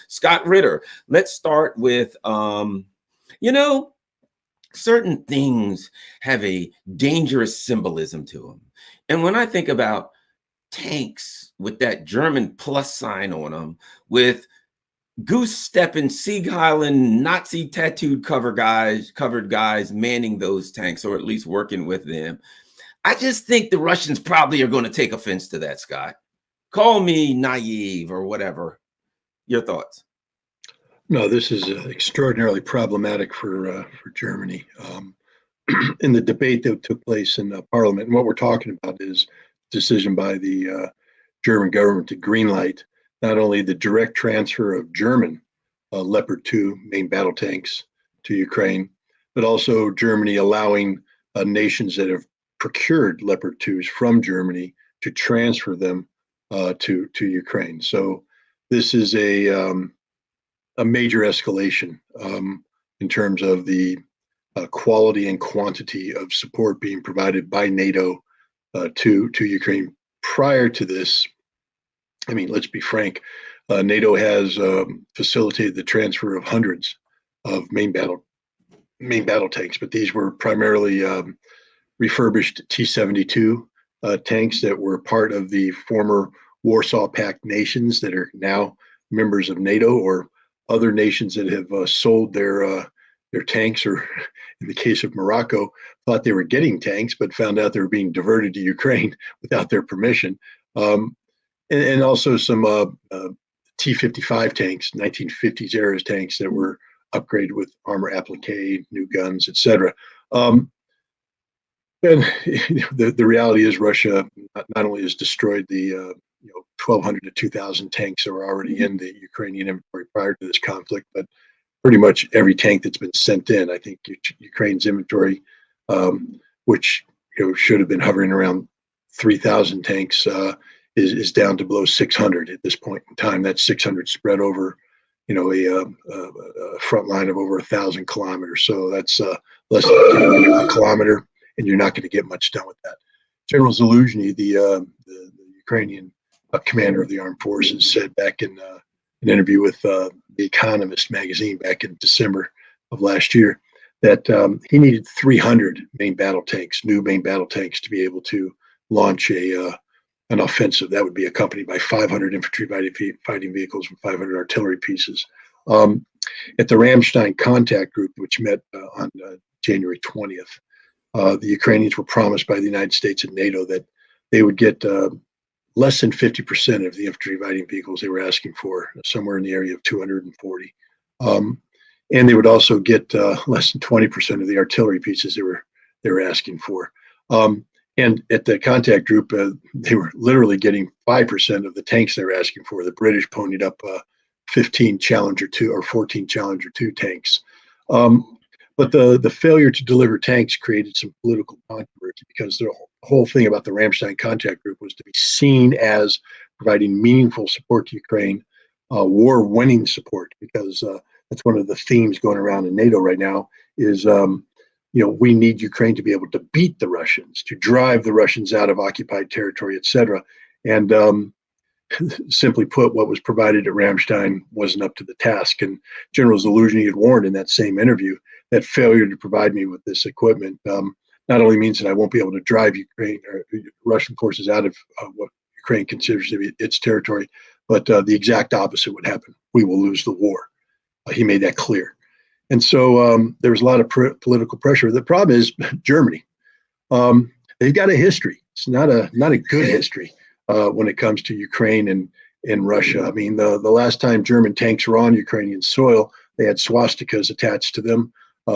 Scott Ritter, let's start with, you know, certain things have a dangerous symbolism to them. And when I think about tanks with that German plus sign on them, with goose stepping, Sieg Heilen, Nazi tattooed covered guys manning those tanks, or at least working with them, I just think the Russians probably are going to take offense to that, Scott. Call me naive or whatever. Your thoughts? No, this is extraordinarily problematic for Germany. In the debate that took place in Parliament, and what we're talking about is decision by the German government to greenlight not only the direct transfer of German Leopard 2 main battle tanks to Ukraine, but also Germany allowing nations that have procured Leopard 2s from Germany to transfer them to Ukraine. So this is a major escalation in terms of the quality and quantity of support being provided by NATO to Ukraine. Prior to this, I mean, let's be frank, NATO has facilitated the transfer of hundreds of main battle tanks, but these were primarily refurbished T-72 tanks that were part of the former Warsaw Pact nations that are now members of NATO, or other nations that have sold their tanks, or in the case of Morocco, thought they were getting tanks, but found out they were being diverted to Ukraine without their permission. And also some T-55 tanks, 1950s era tanks that were upgraded with armor applique, new guns, etc. And the reality is Russia not only has destroyed the 1,200 to 2,000 tanks that were already in the Ukrainian inventory prior to this conflict, but pretty much every tank that's been sent in. I think Ukraine's inventory, which should have been hovering around 3,000 tanks, is down to below 600 at this point in time. That's 600 spread over, a front line of over 1,000 kilometers. So that's less than a kilometer, and you're not going to get much done with that. General Zaluzhny, the Ukrainian commander of the armed forces, said back in an interview with The Economist magazine back in December of last year that he needed 300 main battle tanks, new main battle tanks, to be able to launch an offensive that would be accompanied by 500 infantry fighting vehicles and 500 artillery pieces. At the Ramstein contact group, which met on January 20th, the Ukrainians were promised by the United States and NATO that they would get less than 50% of the infantry fighting vehicles they were asking for, somewhere in the area of 240. And they would also get less than 20% of the artillery pieces they were asking for. And at the contact group, they were literally getting 5% of the tanks they were asking for. The British ponied up 15 Challenger 2 or 14 Challenger 2 tanks. But the failure to deliver tanks created some political controversy, because the whole thing about the Ramstein contact group was to be seen as providing meaningful support to Ukraine, war-winning support, because that's one of the themes going around in NATO right now is, we need Ukraine to be able to beat the Russians, to drive the Russians out of occupied territory, et cetera. And simply put, what was provided at Ramstein wasn't up to the task. And General Zaluzhny had warned in that same interview that failure to provide me with this equipment not only means that I won't be able to drive Ukraine or Russian forces out of what Ukraine considers to be its territory, but the exact opposite would happen. We will lose the war. He made that clear. And so there was a lot of political pressure. The problem is Germany. They've got a history. It's not a good history when it comes to Ukraine and Russia. I mean, the last time German tanks were on Ukrainian soil, they had swastikas attached to them.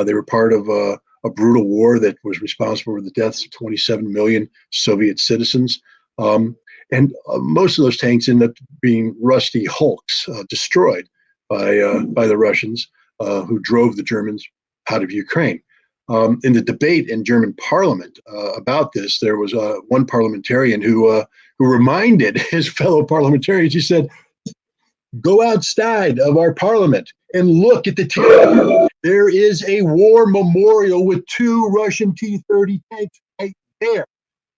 They were part of a brutal war that was responsible for the deaths of 27 million Soviet citizens. And most of those tanks ended up being rusty hulks, destroyed by the Russians, who drove the Germans out of Ukraine. In the debate in German parliament about this, there was one parliamentarian who reminded his fellow parliamentarians. He said, "Go outside of our parliament and look at the territory. There is a war memorial with 2 Russian T-30 tanks right there.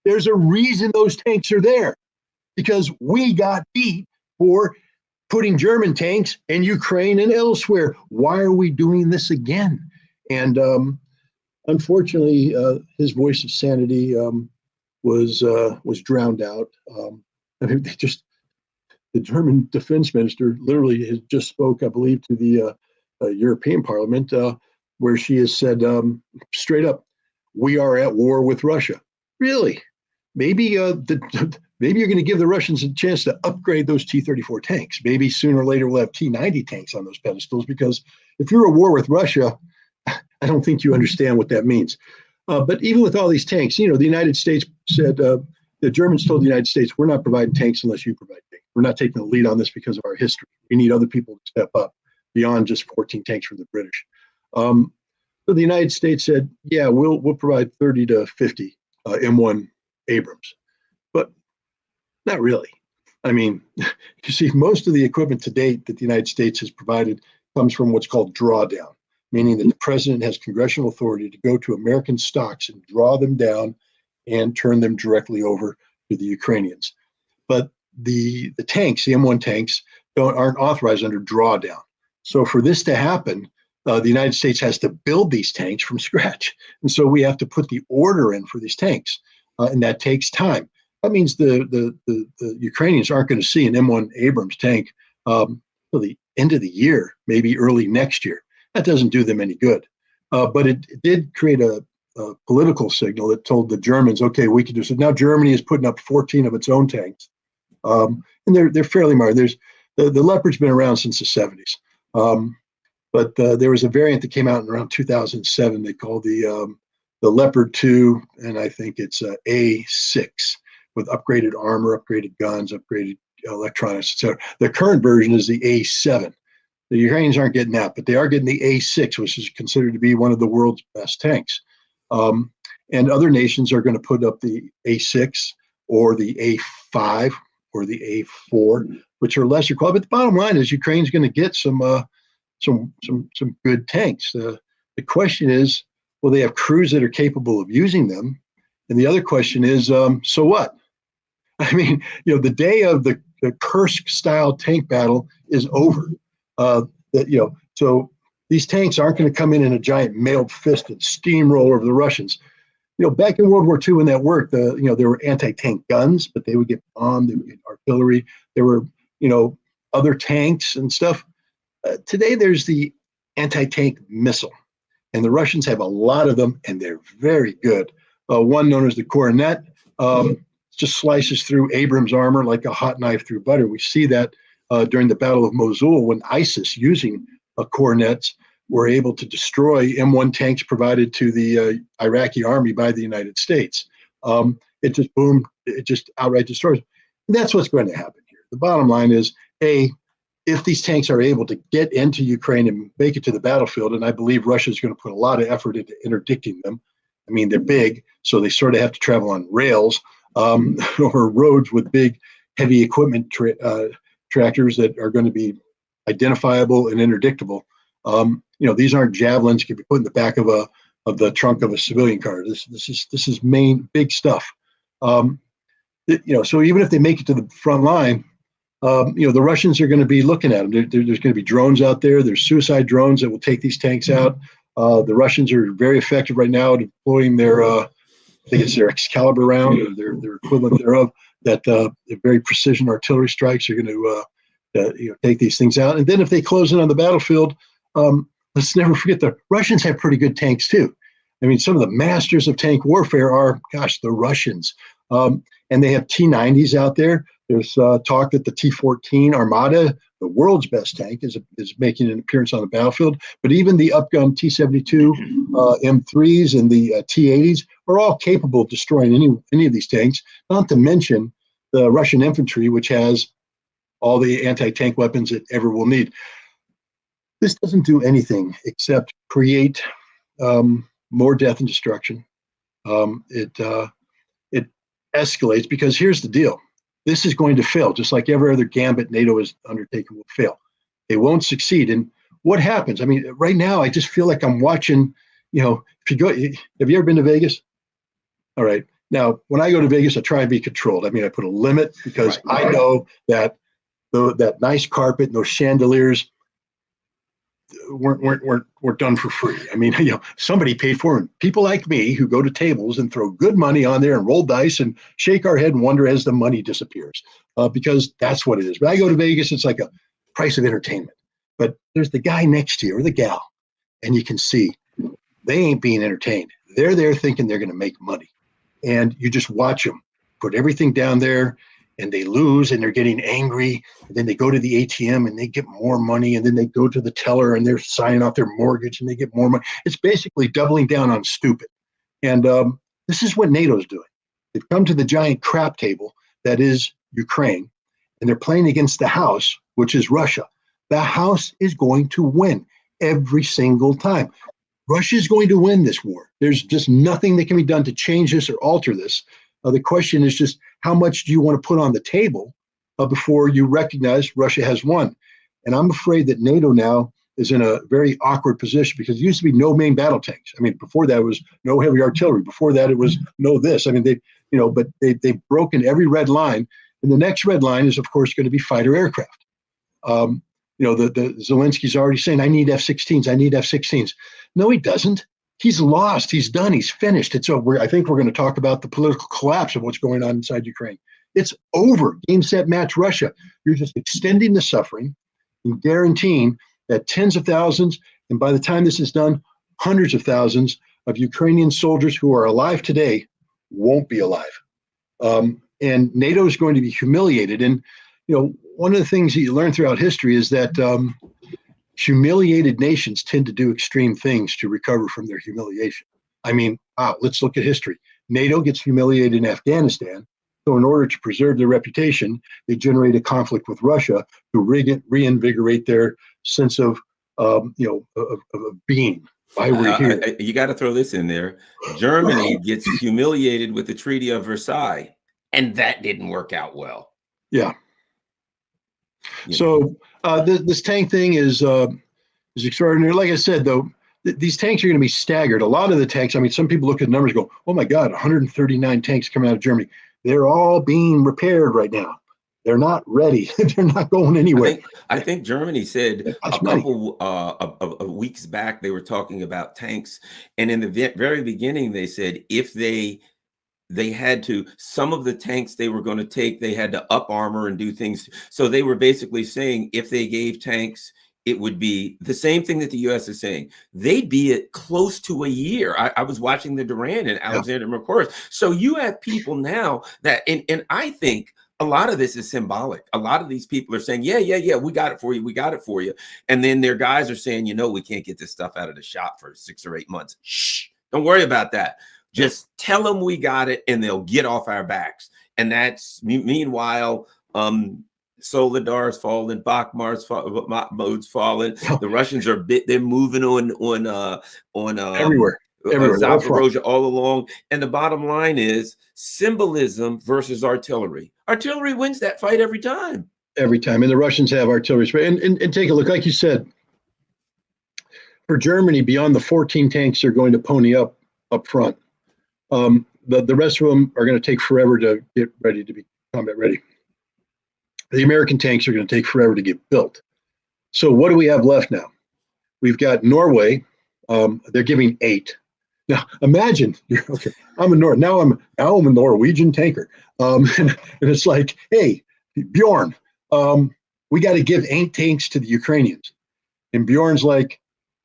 There's a reason those tanks are there, because we got beat for putting German tanks in Ukraine and elsewhere. Why are we doing this again? And unfortunately, his voice of sanity was drowned out. I mean, the German defense minister literally has just spoke, I believe, to the European Parliament, where she has said straight up, "We are at war with Russia." Really? Maybe maybe you're going to give the Russians a chance to upgrade those T-34 tanks. Maybe sooner or later we'll have T-90 tanks on those pedestals, because if you're at war with Russia, I don't think you understand what that means. But even with all these tanks, the United States said, the Germans told the United States, we're not providing tanks unless you provide tanks. We're not taking the lead on this because of our history. We need other people to step up beyond just 14 tanks from the British. So the United States said, yeah, we'll provide 30 to 50 M1 Abrams, but not really. I mean, you see, most of the equipment to date that the United States has provided comes from what's called drawdown, meaning that the president has congressional authority to go to American stocks and draw them down and turn them directly over to the Ukrainians. But the tanks, the M1 tanks, aren't authorized under drawdown. So for this to happen, the United States has to build these tanks from scratch. And so we have to put the order in for these tanks, and that takes time. That means the Ukrainians aren't going to see an M1 Abrams tank till the end of the year, maybe early next year. That doesn't do them any good. But it did create a political signal that told the Germans, okay, we can do so. Now Germany is putting up 14 of its own tanks, and they're fairly modern. There's the Leopard's been around since the 70s, but there was a variant that came out in around 2007. They called the Leopard 2, and I think it's A6, with upgraded armor, upgraded guns, upgraded electronics, etc. The current version is the A7. The Ukrainians aren't getting that, but they are getting the A6, which is considered to be one of the world's best tanks. And other nations are going to put up the A6 or the A5 or the A4, which are lesser quality. But the bottom line is Ukraine's going to get some good tanks. The question is, will they have crews that are capable of using them? And the other question is, so what? I mean, the day of the Kursk-style tank battle is over. So these tanks aren't going to come in a giant mailed fist and steamroll over the Russians. Back in World War II when that worked, there were anti-tank guns, but they would get bombed, they would get artillery. There were, other tanks and stuff. Today there's the anti-tank missile, and the Russians have a lot of them, and they're very good. One known as the Coronet just slices through Abrams armor like a hot knife through butter. We see that during the Battle of Mosul, when ISIS, using Coronets, were able to destroy M1 tanks provided to the Iraqi army by the United States. It just boomed, it just outright destroys. And that's what's going to happen here. The bottom line is, if these tanks are able to get into Ukraine and make it to the battlefield, and I believe Russia is going to put a lot of effort into interdicting them. I mean, they're big, so they sort of have to travel on rails or roads with big, heavy equipment tractors that are going to be identifiable and interdictable. These aren't javelins can be put in the back of the trunk of a civilian car. This is main big stuff. So even if they make it to the front line, the Russians are going to be looking at them. There's going to be drones out there. There's suicide drones that will take these tanks out. The Russians are very effective right now deploying their, I think it's their Excalibur round or their equivalent thereof. That very precision artillery strikes are going to take these things out. And then if they close in on the battlefield, let's never forget the Russians have pretty good tanks too. I mean, some of the masters of tank warfare are, the Russians. And they have T-90s out there. There's talk that the T-14 Armada, the world's best tank, is making an appearance on the battlefield. But even the upgun T-72 M3s and the T-80s are all capable of destroying any of these tanks, not to mention the Russian infantry, which has all the anti-tank weapons it ever will need. This doesn't do anything except create more death and destruction. It escalates, because here's the deal. This is going to fail, just like every other gambit NATO has undertaken will fail. They won't succeed. And what happens? I mean, right now, I just feel like I'm watching, if you go, have you ever been to Vegas? All right. Now, when I go to Vegas, I try and be controlled. I mean, I put a limit because I know that that nice carpet and those chandeliers weren't done for free. I mean, somebody paid for it. People like me who go to tables and throw good money on there and roll dice and shake our head and wonder as the money disappears, because that's what it is. But I go to Vegas, it's like a price of entertainment. But there's the guy next to you or the gal, and you can see they ain't being entertained. They're there thinking they're going to make money. And you just watch them put everything down there, and they lose and they're getting angry. And then they go to the ATM and they get more money. And then they go to the teller and they're signing off their mortgage and they get more money. It's basically doubling down on stupid. And this is what NATO's doing. They've come to the giant crap table that is Ukraine, and they're playing against the house, which is Russia. The house is going to win every single time. Russia is going to win this war. There's just nothing that can be done to change this or alter this. The question is just how much do you want to put on the table before you recognize Russia has won? And I'm afraid that NATO now is in a very awkward position, because it used to be no main battle tanks. I mean, before that it was no heavy artillery. Before that it was no this. I mean, they've broken every red line, and the next red line is, of course, going to be fighter aircraft. The Zelensky's already saying, I need F-16s. I need F-16s. No, he doesn't. He's lost. He's done. He's finished. It's over. I think we're going to talk about the political collapse of what's going on inside Ukraine. It's over. Game, set, match, Russia. You're just extending the suffering and guaranteeing that tens of thousands, and by the time this is done, hundreds of thousands of Ukrainian soldiers who are alive today won't be alive. And NATO is going to be humiliated. And, one of the things that you learn throughout history is that humiliated nations tend to do extreme things to recover from their humiliation. I mean, wow, let's look at history. NATO gets humiliated in Afghanistan. So in order to preserve their reputation, they generate a conflict with Russia to reinvigorate their sense of being. Why we're here. You got to throw this in there. Germany gets humiliated with the Treaty of Versailles, and that didn't work out well. Yeah. So this tank thing is extraordinary. Like I said, though, these tanks are going to be staggered. A lot of the tanks, I mean, some people look at the numbers and go, oh my God, 139 tanks coming out of Germany. They're all being repaired right now. They're not ready. They're not going anywhere. I think Germany said a couple of weeks back, they were talking about tanks. And in the very beginning, they said if they had to, some of the tanks they were going to take, they had to up armor and do things. So they were basically saying if they gave tanks, it would be the same thing that the U.S. is saying. They'd be at close to a year. I was watching the Duran and Alexander McGregor. So you have people now that, and I think a lot of this is symbolic. A lot of these people are saying, yeah, we got it for you. We got it for you. And then their guys are saying, we can't get this stuff out of the shop for 6 or 8 months. Shh, don't worry about that. Just tell them we got it and they'll get off our backs. And that's meanwhile, Solidar's fallen, Bakhmut's fallen. The Russians are they're moving on everywhere. Zaporozhye all along. And the bottom line is symbolism versus artillery. Artillery wins that fight every time. Every time. And the Russians have artillery. And take a look, like you said, for Germany, beyond the 14 tanks they're going to pony up front, the rest of them are going to take forever to get ready to be combat ready. The American tanks are going to take forever to get built. So what do we have left now? We've got Norway. They're giving 8. Now imagine I'm a Norwegian tanker, and it's like, hey, Bjorn, we got to give 8 tanks to the Ukrainians, and Bjorn's like,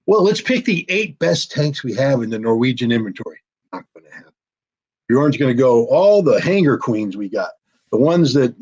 well, let's pick the 8 best tanks we have in the Norwegian inventory. Not going to happen. Bjorn's going to go all the Hanger Queens we got, the ones that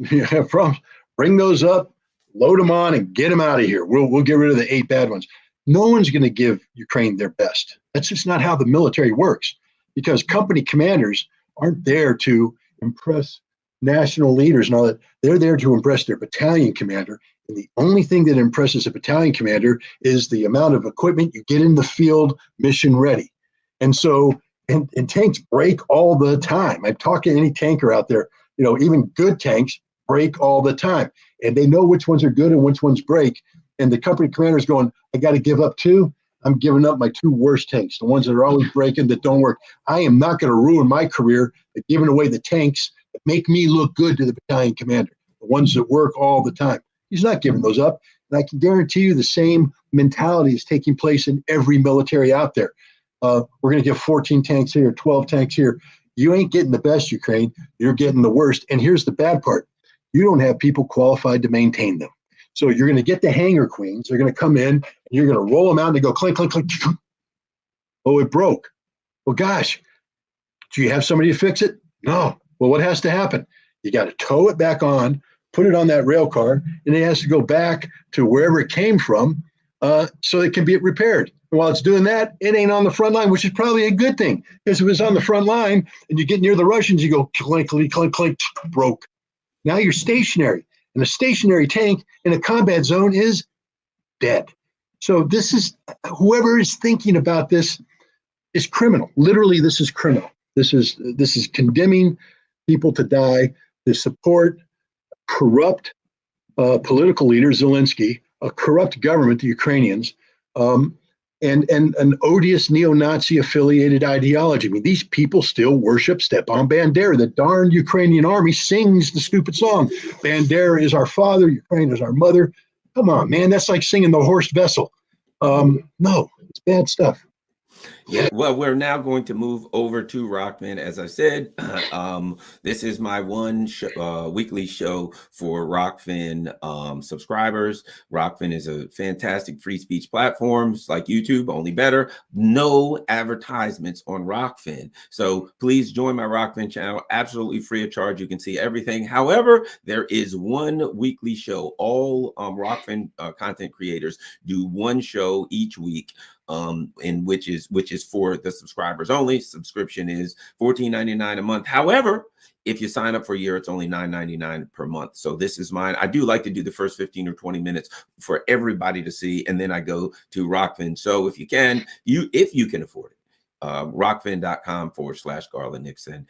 bring those up, load them on, and get them out of here. We'll get rid of the 8 bad ones. No one's going to give Ukraine their best. That's just not how the military works, because company commanders aren't there to impress national leaders and all that. They're there to impress their battalion commander. And the only thing that impresses a battalion commander is the amount of equipment you get in the field mission ready. And so, and tanks break all the time. I talk to any tanker out there, even good tanks break all the time. And they know which ones are good and which ones break. And the company commander's going, I got to give up 2. I'm giving up my 2 worst tanks, the ones that are always breaking, that don't work. I am not going to ruin my career by giving away the tanks that make me look good to the battalion commander, the ones that work all the time. He's not giving those up. And I can guarantee you the same mentality is taking place in every military out there. We're going to give 14 tanks here, 12 tanks here. You ain't getting the best, Ukraine. You're getting the worst. And here's the bad part. You don't have people qualified to maintain them. So you're going to get the hangar queens. They're going to come in, and you're going to roll them out, and they go clink, clink, clink. Oh, it broke. Well, gosh, do you have somebody to fix it? No. Well, what has to happen? You got to tow it back on, put it on that rail car, and it has to go back to wherever it came from so it can be repaired. And while it's doing that, it ain't on the front line, which is probably a good thing, because if it was on the front line and you get near the Russians, you go clink, clink, clink, clink, broke. Now you're stationary, and a stationary tank in a combat zone is dead. So this is, whoever is thinking about this is criminal. Literally, this is criminal. This is condemning people to die, to support corrupt political leader Zelensky, a corrupt government, the Ukrainians, and an odious neo-Nazi affiliated ideology. I mean, these people still worship Stepan Bandera. The darn Ukrainian army sings the stupid song, Bandera is our father, Ukraine is our mother. Come on, man, that's like singing the Horst Wessel. No, it's bad stuff. Yeah, well, we're now going to move over to Rockman. As I said, this is my weekly show for Rockfin subscribers. Rockfin is a fantastic free speech platform. It's like YouTube, only better. No advertisements on Rockfin. So please join my Rockfin channel, absolutely free of charge. You can see everything. However, there is one weekly show. All Rockfin content creators do one show each week. And which is for the subscribers only. Subscription is $14.99 a month. However, if you sign up for a year, it's only $9.99 per month. So this is mine. I do like to do the first 15 or 20 minutes for everybody to see, and then I go to Rockfin. So if you can afford it, rockfin.com/Garland Nixon.